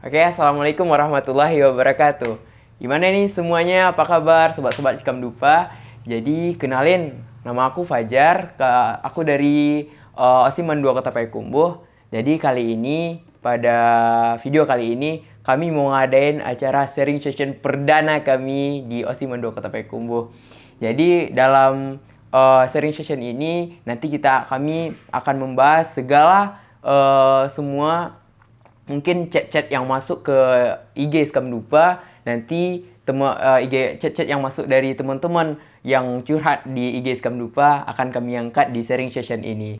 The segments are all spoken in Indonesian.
Oke, assalamualaikum warahmatullahi wabarakatuh. Gimana nih semuanya? Apa kabar, sobat-sobat Cikam Dupa? Jadi kenalin, nama aku Fajar. Aku dari Osiman 2 Kota Payakumbuh. Jadi pada video kali ini kami mau ngadain acara sharing session perdana kami di Osiman 2 Kota Payakumbuh. Jadi dalam sharing session ini nanti kami akan membahas segala semua mungkin chat-chat yang masuk ke IG Skam Dupa. Nanti chat-chat yang masuk dari teman-teman yang curhat di IG Skam Dupa akan kami angkat di sharing session ini.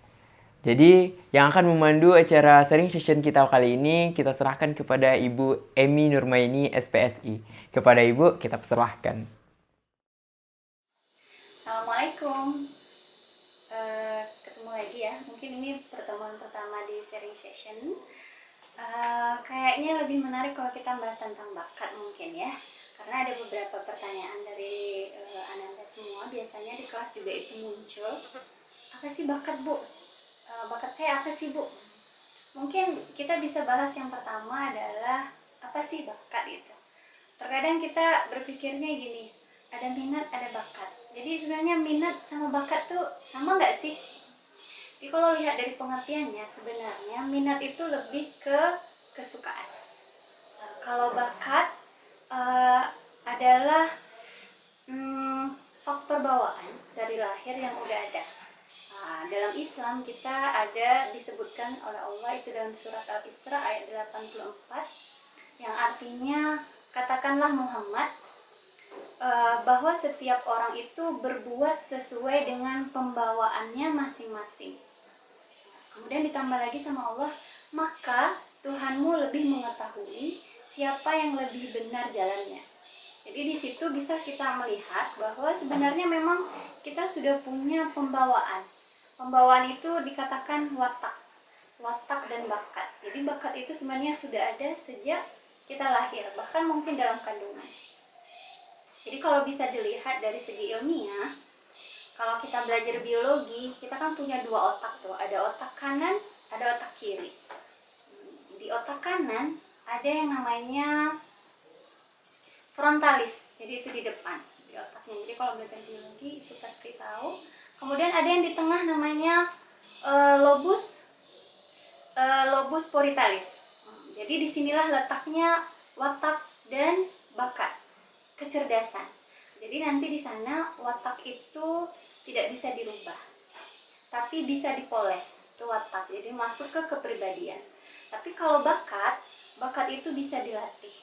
Jadi yang akan memandu acara sharing session kita kali ini kita serahkan kepada Ibu Emi Nurmaini SPSI. Kepada Ibu kita persilahkan. Assalamualaikum. Ketemu lagi ya. Mungkin ini pertemuan pertama di sharing session. Kayaknya lebih menarik kalau kita bahas tentang bakat mungkin ya. Karena ada beberapa pertanyaan dari Ananda semua. Biasanya di kelas juga itu muncul. Apa sih bakat, Bu? Bakat saya apa sih, Bu? Mungkin kita bisa bahas yang pertama adalah apa sih bakat itu. Terkadang kita berpikirnya gini, ada minat, ada bakat. Jadi sebenarnya minat sama bakat tuh sama nggak sih? Jadi kalau lihat dari pengertiannya, sebenarnya minat itu lebih ke kesukaan. Kalau bakat adalah faktor bawaan dari lahir yang udah ada. Dalam Islam kita ada disebutkan oleh Allah itu dalam surat Al-Isra ayat 84 yang artinya katakanlah Muhammad bahwa setiap orang itu berbuat sesuai dengan pembawaannya masing-masing. Kemudian ditambah lagi sama Allah, maka Tuhanmu lebih mengetahui siapa yang lebih benar jalannya. Jadi di situ bisa kita melihat bahwa sebenarnya memang kita sudah punya pembawaan. Pembawaan itu dikatakan watak dan bakat. Jadi bakat itu sebenarnya sudah ada sejak kita lahir, bahkan mungkin dalam kandungan. Jadi kalau bisa dilihat dari segi ilmiah, kalau kita belajar biologi, kita kan punya dua otak tuh, ada otak kanan, ada otak kiri. Di otak kanan ada yang namanya frontalis, jadi itu di depan di otaknya. Jadi kalau belajar biologi itu pasti tahu. Kemudian ada yang di tengah namanya lobus parietalis. Jadi disinilah letaknya watak dan bakat, kecerdasan. Jadi nanti di sana watak itu tidak bisa dirubah, tapi bisa dipoles itu watak. Jadi masuk ke kepribadian. Tapi kalau bakat itu bisa dilatih.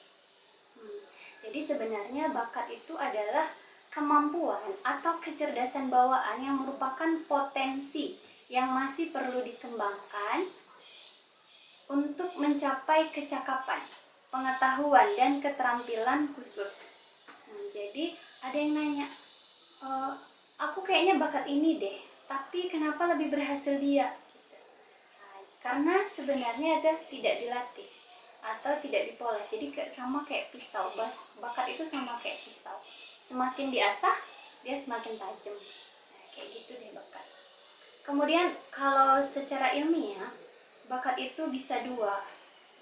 Jadi sebenarnya bakat itu adalah kemampuan atau kecerdasan bawaan yang merupakan potensi yang masih perlu dikembangkan untuk mencapai kecakapan, pengetahuan, dan keterampilan khusus. Jadi ada yang nanya, aku kayaknya bakat ini deh, tapi kenapa lebih berhasil dia? Karena sebenarnya ada tidak dilatih atau tidak dipoles. Jadi sama kayak pisau, bakat itu sama kayak pisau. Semakin diasah, dia semakin tajam. Kayak gitu deh bakat. Kemudian kalau secara ilmiah, bakat itu bisa dua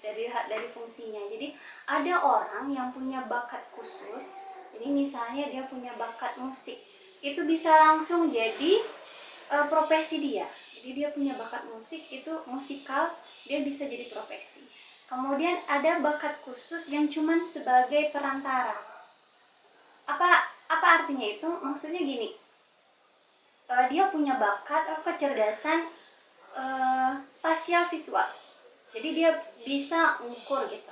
dari fungsinya. Jadi ada orang yang punya bakat khusus. Jadi misalnya dia punya bakat musik, itu bisa langsung jadi profesi dia. Jadi dia punya bakat musik, itu musikal, dia bisa jadi profesi. Kemudian ada bakat khusus yang cuman sebagai perantara. Apa artinya itu? Maksudnya gini, dia punya bakat atau kecerdasan spasial visual. Jadi dia bisa ngukur gitu.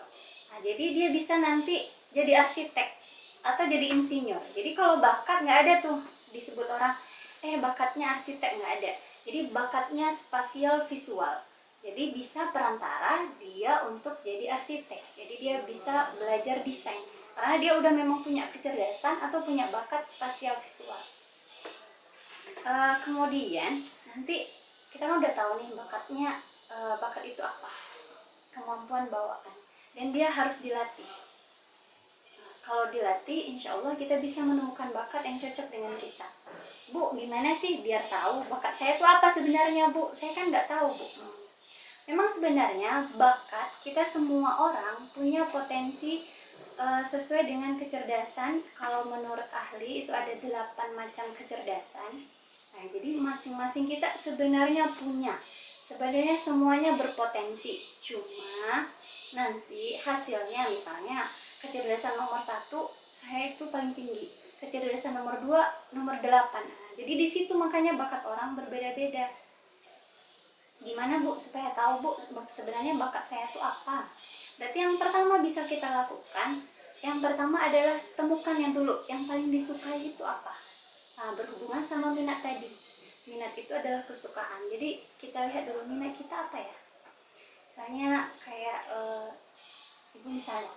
Nah, jadi dia bisa nanti jadi arsitek atau jadi insinyur. Jadi kalau bakat nggak ada tuh disebut orang bakatnya arsitek, nggak ada. Jadi bakatnya spasial visual. Jadi bisa perantara dia untuk jadi arsitek. Jadi dia bisa belajar desain karena dia udah memang punya kecerdasan atau punya bakat spasial visual. Kemudian nanti kita kan udah tahu nih bakatnya, bakat itu apa, kemampuan bawaan, dan dia harus dilatih. Kalau dilatih, insya Allah kita bisa menemukan bakat yang cocok dengan kita. Bu, gimana sih biar tahu bakat saya itu apa sebenarnya, Bu? Saya kan nggak tahu, Bu. Memang sebenarnya bakat kita semua orang punya potensi sesuai dengan kecerdasan. Kalau menurut ahli itu ada 8 macam kecerdasan. Nah, jadi masing-masing kita sebenarnya punya. Sebenarnya semuanya berpotensi. Cuma nanti hasilnya misalnya kecerdasan nomor 1 saya itu paling tinggi. Kecerdasan nomor 2 nomor 8. Nah, jadi di situ makanya bakat orang berbeda-beda. Gimana Bu supaya tahu Bu sebenarnya bakat saya itu apa? Berarti yang pertama bisa kita lakukan, yang pertama adalah temukan yang dulu, yang paling disukai itu apa. Nah, berhubungan sama minat tadi. Minat itu adalah kesukaan. Jadi kita lihat dulu minat kita apa ya. Misalnya kayak ibu misalnya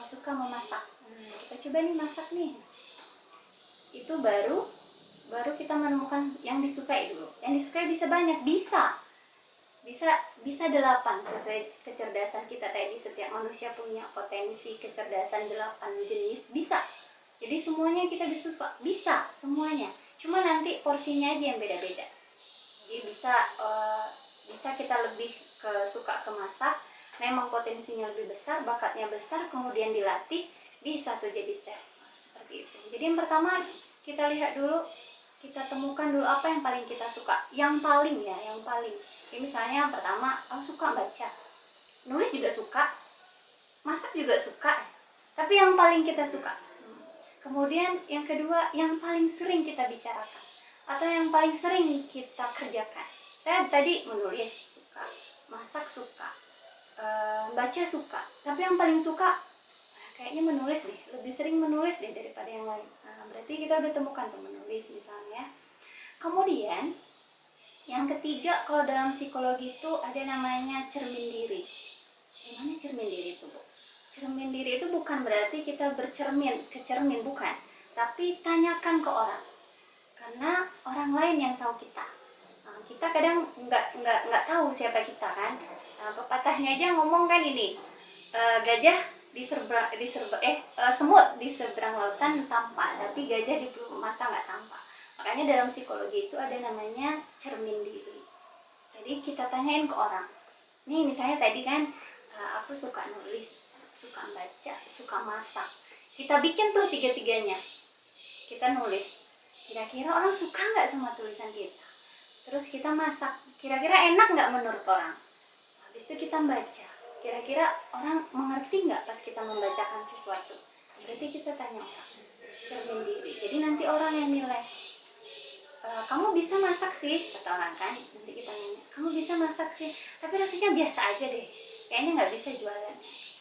suka memasak. Kita coba nih masak nih. Itu baru kita menemukan yang disukai dulu. Yang disukai bisa banyak, bisa 8 sesuai kecerdasan kita tadi. Setiap manusia punya potensi kecerdasan 8 jenis, bisa. Jadi semuanya kita bisa suka, bisa semuanya. Cuma nanti porsinya aja yang beda-beda. Jadi bisa kita lebih suka ke masak, memang potensinya lebih besar, bakatnya besar, kemudian dilatih, bisa tuh jadi chef. Seperti itu. Jadi yang pertama kita lihat dulu, kita temukan dulu apa yang paling kita suka. Yang paling. Jadi misalnya yang pertama, suka baca. Nulis juga suka, masak juga suka. Tapi yang paling kita suka. Kemudian yang kedua, yang paling sering kita bicarakan atau yang paling sering kita kerjakan. Saya tadi menulis suka, masak suka, baca suka. Tapi yang paling suka kayaknya menulis deh, lebih sering menulis deh daripada yang lain. Nah, berarti kita udah temukan tuh menulis misalnya. Kemudian yang ketiga, kalau dalam psikologi itu ada namanya cermin diri. Gimana cermin diri itu, Bu? Cermin diri itu bukan berarti kita bercermin ke cermin, bukan. Tapi tanyakan ke orang. Karena orang lain yang tahu kita. Nah, kita kadang nggak tahu siapa kita kan. Nah, pepatahnya aja ngomong kan ini, gajah semut di seberang lautan tampak, tapi gajah di pelupuk mata nggak tampak. Makanya dalam psikologi itu ada namanya cermin diri. Jadi kita tanyain ke orang. Nih misalnya tadi kan aku suka nulis, suka baca, suka masak. Kita bikin tuh tiga-tiganya. Kita nulis. Kira-kira orang suka nggak sama tulisan kita? Terus kita masak. Kira-kira enak nggak menurut orang? Habis itu kita baca. Kira-kira orang mengerti nggak pas kita membacakan sesuatu? Berarti kita tanya orang. Cermin diri. Jadi nanti orang yang nilai. Kamu bisa masak sih, kata orang kan. Nanti kita nanya, kamu bisa masak sih, tapi rasanya biasa aja deh, kayaknya nggak bisa jualan.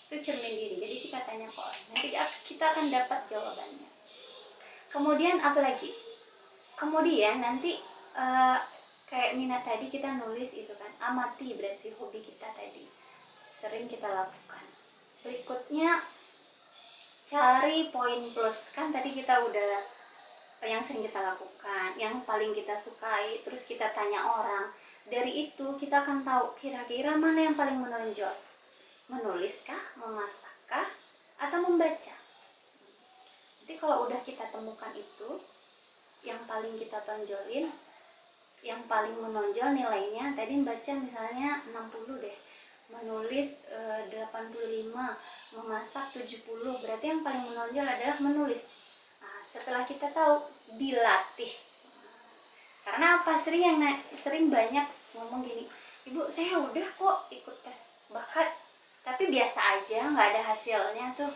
Itu cermin diri. Jadi kita tanya ke orang, nanti kita akan dapat jawabannya. Kemudian apa lagi? Kemudian nanti kayak minat tadi kita nulis itu kan, amati berarti hobi kita tadi, sering kita lakukan. Berikutnya cari poin plus. Kan tadi kita udah yang sering kita lakukan, yang paling kita sukai, terus kita tanya orang. Dari itu kita akan tahu kira-kira mana yang paling menonjol. Menuliskah, memasakkah, atau membaca. Jadi kalau udah kita temukan itu, yang paling kita tonjolin, yang paling menonjol nilainya, tadi membaca misalnya 60 deh, menulis 85, memasak 70, berarti yang paling menonjol adalah menulis. Setelah kita tahu, dilatih. Karena apa? Sering banyak ngomong gini, Ibu saya udah kok ikut tes bakat, tapi biasa aja, nggak ada hasilnya tuh,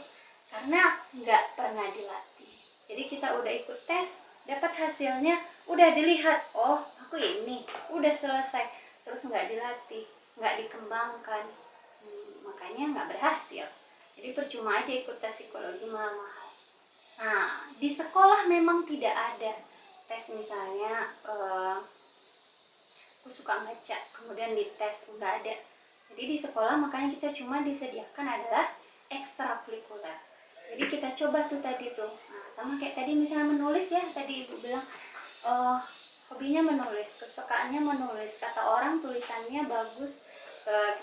karena nggak pernah dilatih. Jadi kita udah ikut tes, dapat hasilnya, udah dilihat, oh aku ini, udah selesai, terus nggak dilatih, nggak dikembangkan, makanya nggak berhasil. Jadi percuma aja ikut tes psikologi mahal-mahal. Nah, di sekolah memang tidak ada tes misalnya aku suka baca, kemudian dites, nggak ada. Jadi di sekolah makanya kita cuma disediakan adalah ekstrakurikuler. Jadi kita coba tuh tadi tuh, nah, sama kayak tadi misalnya menulis ya, tadi Ibu bilang hobinya menulis, kesukaannya menulis, kata orang tulisannya bagus,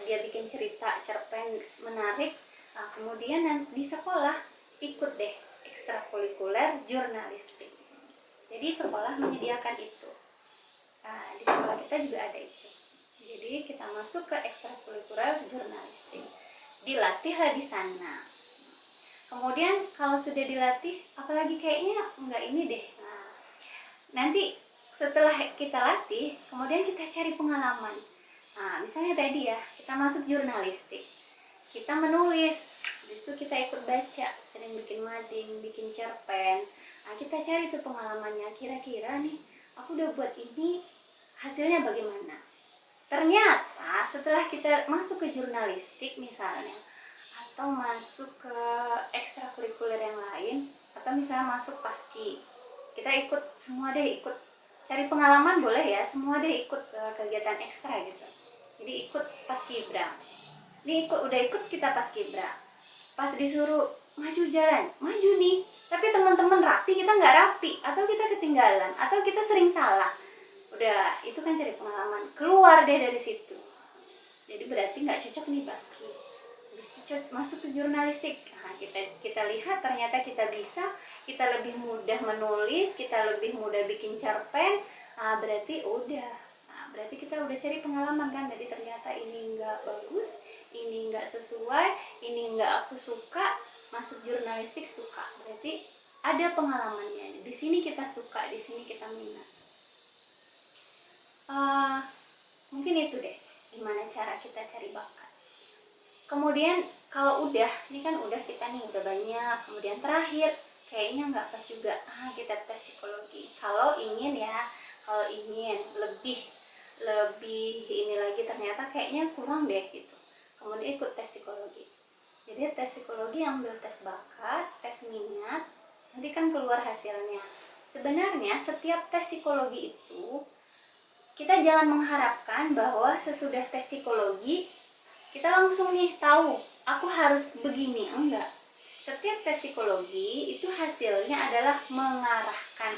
dia bikin cerita, cerpen menarik. Nah, kemudian di sekolah ikut deh ekstrakurikuler jurnalistik. Jadi sekolah menyediakan itu. Nah, di sekolah kita juga ada itu. Jadi Jadi kita masuk ke ekstrakurikuler jurnalistik, dilatihlah di sana. Kemudian kalau sudah dilatih, apalagi kayaknya nggak ini deh. Nah, nanti setelah kita latih, kemudian kita cari pengalaman. Nah, misalnya tadi ya, kita masuk jurnalistik, kita menulis, habis itu kita ikut baca, sering bikin mading, bikin cerpen. Nah, kita cari tuh pengalamannya, kira-kira nih, aku udah buat ini, hasilnya bagaimana? Ternyata setelah kita masuk ke jurnalistik misalnya, atau masuk ke ekstrakurikuler yang lain, atau misalnya masuk paski, kita ikut semua deh, ikut cari pengalaman boleh ya, semua deh ikut ke kegiatan ekstra gitu. Jadi ikut paskibra, ini udah ikut kita paskibra, pas disuruh maju jalan, maju nih, tapi teman-teman rapi, kita nggak rapi, atau kita ketinggalan, atau kita sering salah, udah itu kan cari pengalaman, keluar deh dari situ. Jadi berarti nggak cocok nih paski, masuk ke jurnalistik. Nah, kita lihat ternyata kita bisa, kita lebih mudah menulis, kita lebih mudah bikin cerpen. Nah, berarti udah, berarti kita udah cari pengalaman kan. Jadi ternyata ini nggak bagus, ini nggak sesuai, ini nggak aku suka. Masuk jurnalistik suka, berarti ada pengalamannya. Di sini kita suka, di sini kita minat. Mungkin itu deh gimana cara kita cari bakat. Kemudian kalau udah, ini kan udah kita nih udah banyak, kemudian terakhir kayaknya nggak pas juga, kita tes psikologi. Kalau ingin lebih ini lagi, ternyata kayaknya kurang deh gitu, kemudian ikut tes psikologi. Jadi tes psikologi ambil tes bakat, tes minat, nanti kan keluar hasilnya. Sebenarnya setiap tes psikologi itu kita jangan mengharapkan bahwa sesudah tes psikologi kita langsung nih tahu aku harus begini, enggak. Setiap tes psikologi itu hasilnya adalah mengarahkan.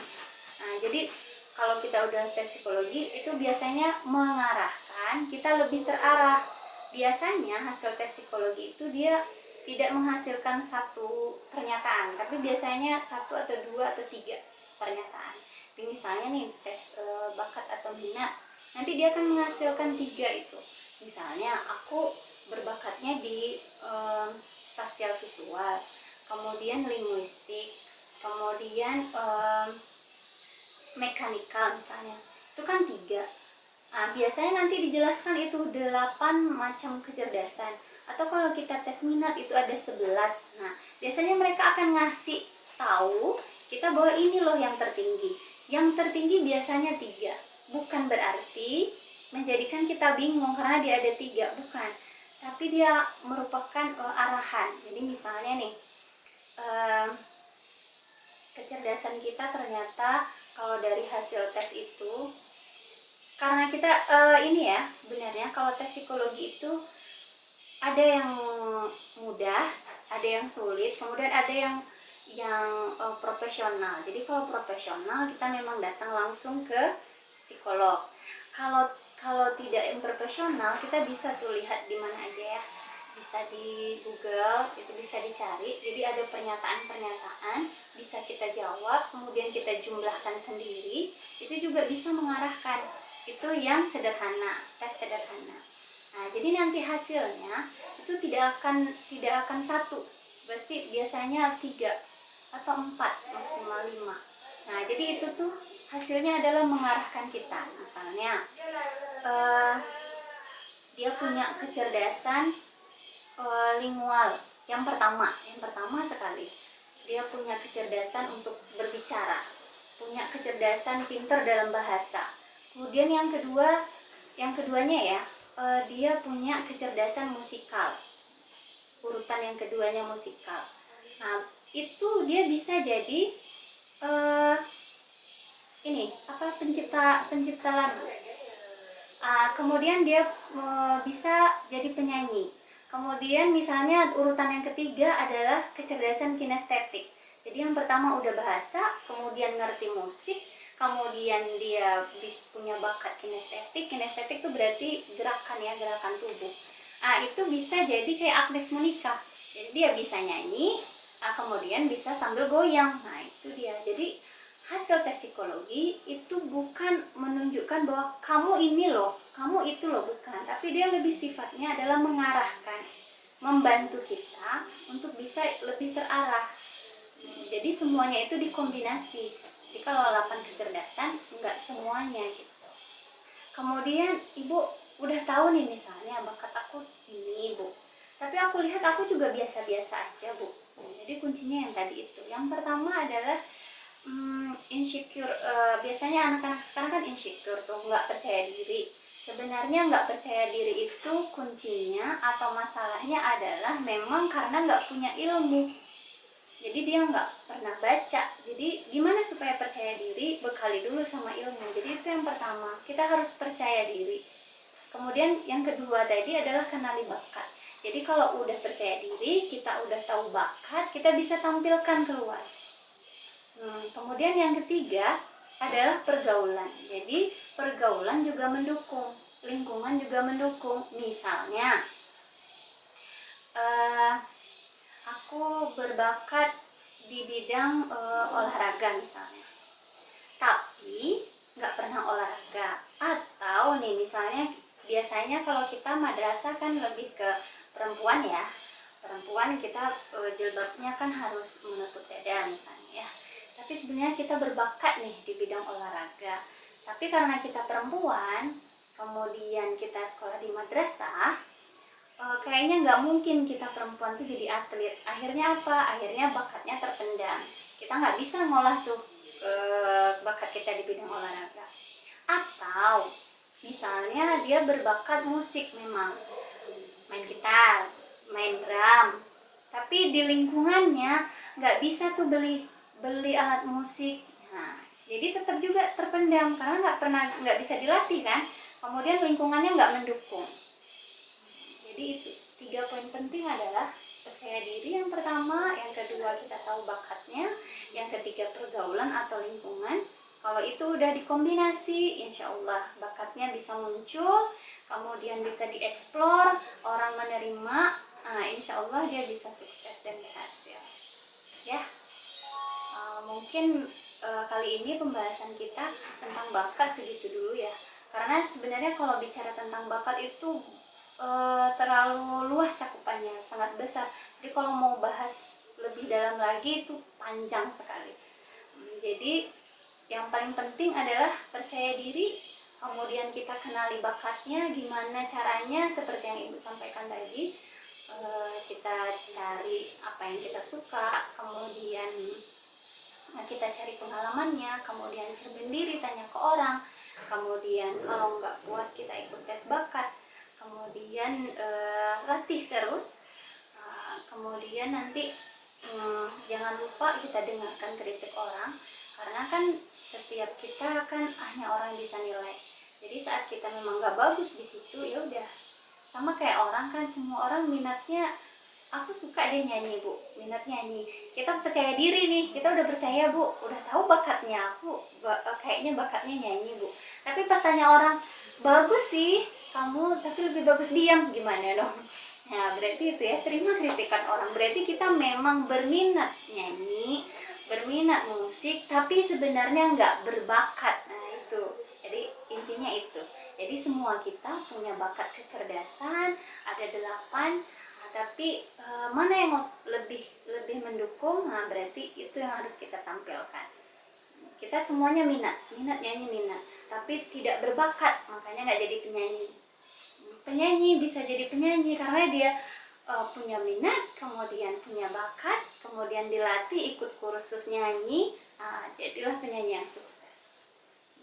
Nah, jadi kalau kita udah tes psikologi itu biasanya mengarahkan, kita lebih terarah. Biasanya hasil tes psikologi itu dia tidak menghasilkan satu pernyataan, tapi biasanya satu atau dua atau tiga pernyataan. Jadi misalnya nih tes bakat atau minat, nanti dia akan menghasilkan tiga itu. Misalnya aku berbakatnya di spasial visual, kemudian linguistik, kemudian mekanikal misalnya, itu kan tiga. Nah, biasanya nanti dijelaskan itu 8 macam kecerdasan, atau kalau kita tes minat itu ada 11. Nah, biasanya mereka akan ngasih tahu kita bahwa ini loh yang tertinggi. Yang tertinggi biasanya 3, bukan berarti menjadikan kita bingung karena dia ada 3, bukan, tapi dia merupakan arahan. Jadi misalnya nih, kecerdasan kita ternyata kalau dari hasil tes itu, karena kita ini ya, sebenarnya kalau tes psikologi itu ada yang mudah, ada yang sulit, kemudian ada yang profesional. Jadi kalau profesional kita memang datang langsung ke psikolog. Kalau tidak yang profesional, kita bisa tuh lihat di mana aja ya, bisa di Google, itu bisa dicari. Jadi ada pernyataan-pernyataan, bisa kita jawab, kemudian kita jumlahkan sendiri, itu juga bisa mengarahkan. Itu yang sederhana, tes sederhana. Nah, jadi nanti hasilnya itu tidak akan satu, pasti biasanya 3 atau 4, maksimal 5. Nah, jadi itu tuh hasilnya adalah mengarahkan kita. Misalnya dia punya kecerdasan lingual yang pertama sekali, dia punya kecerdasan untuk berbicara, punya kecerdasan pintar dalam bahasa. Kemudian yang keduanya ya, dia punya kecerdasan musikal, urutan yang keduanya musikal. Nah, itu dia bisa jadi pencipta lagu. Kemudian dia bisa jadi penyanyi. Kemudian misalnya urutan yang ketiga adalah kecerdasan kinestetik. Jadi yang pertama udah bahasa, kemudian ngerti musik, kemudian dia punya bakat kinestetik. Kinestetik itu berarti gerakan tubuh. Itu bisa jadi kayak Agnes Monica. Jadi dia bisa nyanyi, kemudian bisa sambil goyang. Nah, itu dia. Jadi hasil tes psikologi itu bukan menunjukkan bahwa kamu ini loh, kamu itu loh, bukan. Tapi dia lebih sifatnya adalah mengarahkan, membantu kita untuk bisa lebih terarah. Jadi semuanya itu dikombinasi. Jadi kalau 8 kecerdasan enggak semuanya gitu. Kemudian ibu udah tahu nih misalnya bakat aku ini ibu, tapi aku lihat aku juga biasa-biasa aja bu. Jadi kuncinya yang tadi itu. Yang pertama adalah insecure. Biasanya anak-anak sekarang kan insecure tuh, nggak percaya diri. Sebenarnya nggak percaya diri itu kuncinya atau masalahnya adalah memang karena nggak punya ilmu. Jadi dia nggak pernah baca. Jadi gimana supaya percaya diri? Bekali dulu sama ilmu. Jadi itu yang pertama, kita harus percaya diri. Kemudian yang kedua tadi adalah kenali bakat. Jadi kalau udah percaya diri, kita udah tahu bakat, kita bisa tampilkan keluar. Kemudian yang ketiga adalah pergaulan. Jadi pergaulan juga mendukung, lingkungan juga mendukung. Misalnya aku berbakat di bidang olahraga misalnya, tapi nggak pernah olahraga. Atau nih misalnya biasanya kalau kita madrasah kan lebih ke perempuan ya, perempuan kita jilbabnya kan harus menutup dada misalnya ya. Tapi sebenarnya kita berbakat nih di bidang olahraga, tapi karena kita perempuan kemudian kita sekolah di madrasah, kayaknya nggak mungkin kita perempuan tuh jadi atlet. Akhirnya apa? Akhirnya bakatnya terpendam. Kita nggak bisa ngolah tuh bakat kita di bidang olahraga. Atau misalnya dia berbakat musik, memang main gitar, main drum, tapi di lingkungannya nggak bisa tuh beli alat musik. Nah, jadi tetap juga terpendam karena nggak bisa dilatih kan. Kemudian lingkungannya nggak mendukung. Jadi itu 3 poin penting adalah percaya diri yang pertama, yang kedua kita tahu bakatnya, yang ketiga pergaulan atau lingkungan. Kalau itu udah dikombinasi, insya Allah bakatnya bisa muncul, kemudian bisa dieksplor, orang menerima, insya Allah dia bisa sukses dan berhasil. Ya, mungkin kali ini pembahasan kita tentang bakat segitu dulu ya. Karena sebenarnya kalau bicara tentang bakat itu terlalu luas cakupannya, sangat besar. Jadi kalau mau bahas lebih dalam lagi itu panjang sekali. Jadi yang paling penting adalah percaya diri, kemudian kita kenali bakatnya, gimana caranya seperti yang Ibu sampaikan tadi. Kita cari apa yang kita suka, kemudian kita cari pengalamannya, kemudian cermin diri, tanya ke orang, kemudian kalau nggak puas kita ikut tes bakat, kemudian latih terus, kemudian nanti jangan lupa kita dengarkan kritik orang, karena kan setiap kita kan hanya orang yang bisa nilai. Jadi saat kita memang nggak bagus di situ, ya udah, sama kayak orang kan, semua orang minatnya, aku suka deh nyanyi bu, minat nyanyi, kita percaya diri nih, kita udah percaya bu, udah tahu bakatnya, aku kayaknya bakatnya nyanyi bu, tapi pas tanya orang, bagus sih kamu tapi lebih bagus diam, gimana dong? Nah berarti itu ya, terima kritikan orang, berarti kita memang berminat nyanyi, berminat musik, tapi sebenarnya nggak berbakat. Nah itu, jadi intinya itu. Jadi semua kita punya bakat kecerdasan, ada 8, tapi mana yang lebih mendukung? Nah berarti itu yang harus kita tampilkan. Kita semuanya minat nyanyi, minat, tapi tidak berbakat, makanya nggak jadi penyanyi. Penyanyi bisa jadi penyanyi karena dia punya minat, kemudian punya bakat, kemudian dilatih ikut kursus nyanyi, jadilah penyanyi yang sukses.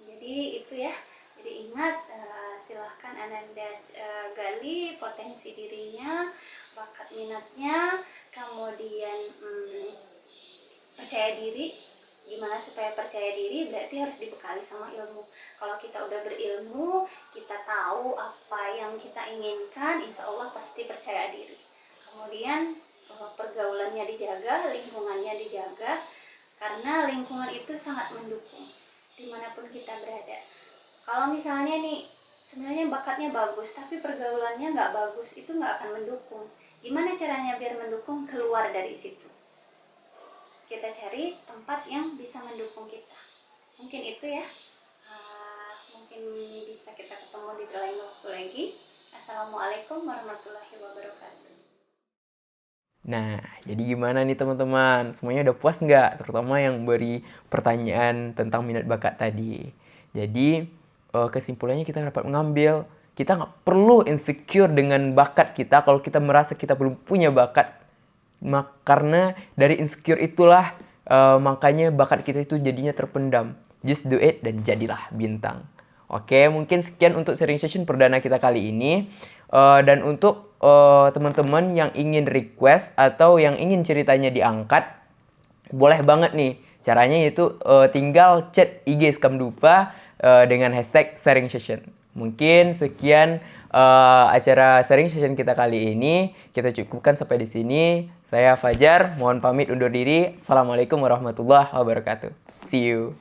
Jadi itu ya. Jadi ingat, silahkan Ananda gali potensi dirinya, bakat minatnya, kemudian percaya diri. Gimana supaya percaya diri? Berarti harus dibekali sama ilmu. Kalau kita udah berilmu, kita tahu apa yang kita inginkan, insya Allah pasti percaya diri. Kemudian pergaulannya dijaga, lingkungannya dijaga, karena lingkungan itu sangat mendukung dimanapun kita berada. Kalau misalnya nih sebenarnya bakatnya bagus tapi pergaulannya nggak bagus, itu nggak akan mendukung. Gimana caranya biar mendukung? Keluar dari situ, kita cari tempat yang bisa mendukung kita. mungkin itu ya. Mungkin bisa kita ketemu di lain waktu lagi. Assalamualaikum warahmatullahi wabarakatuh. Nah, jadi gimana nih teman-teman? Semuanya udah puas nggak? Terutama yang beri pertanyaan tentang minat bakat tadi. Jadi, kesimpulannya kita dapat mengambil, kita nggak perlu insecure dengan bakat kita kalau kita merasa kita belum punya bakat. Karena dari insecure itulah makanya bakat kita itu jadinya terpendam. Just do it dan jadilah bintang. Oke, mungkin sekian untuk sharing session perdana kita kali ini. Dan untuk teman-teman yang ingin request atau yang ingin ceritanya diangkat, boleh banget nih. Caranya yaitu tinggal chat IG Skamdupa dengan hashtag sharing session. Mungkin sekian acara sharing session kita kali ini. Kita cukupkan sampai di sini. Saya Fajar, mohon pamit undur diri. Assalamualaikum warahmatullahi wabarakatuh. See you.